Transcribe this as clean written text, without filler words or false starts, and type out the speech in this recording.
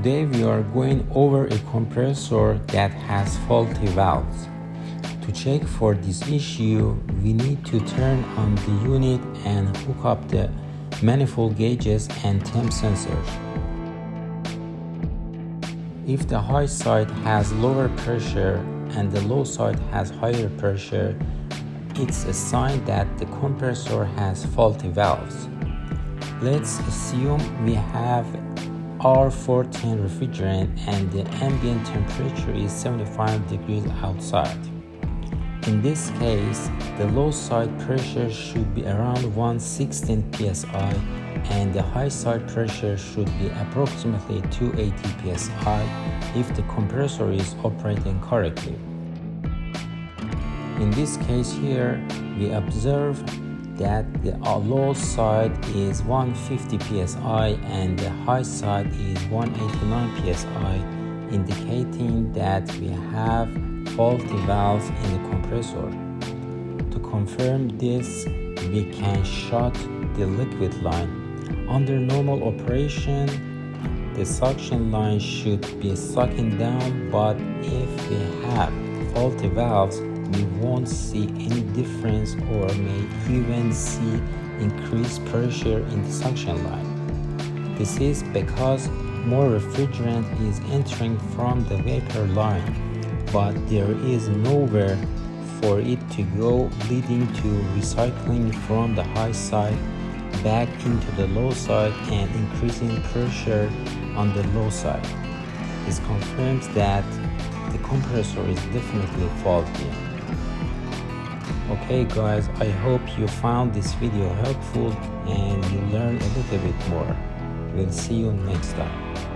Today we are going over a compressor that has faulty valves. To check for this issue, we need to turn on the unit and hook up the manifold gauges and temp sensors. If the high side has lower pressure and the low side has higher pressure, it's a sign that the compressor has faulty valves. Let's assume we have R410 refrigerant and the ambient temperature is 75 degrees outside. In this case, the low side pressure should be around 116 psi and the high side pressure should be approximately 280 psi if the compressor is operating correctly. In this case here, we observe that the low side is 150 psi and the high side is 189 psi, indicating that we have faulty valves in the compressor. To confirm this, we can shut the liquid line. Under normal operation, the suction line should be sucking down, but if we have faulty valves, we won't see any difference or may even see increased pressure in the suction line. This is because more refrigerant is entering from the vapor line, but there is nowhere for it to go, leading to recycling from the high side back into the low side and increasing pressure on the low side. This confirms that the compressor is definitely faulty. Okay guys, I hope you found this video helpful and you learned a little bit more. We'll see you next time.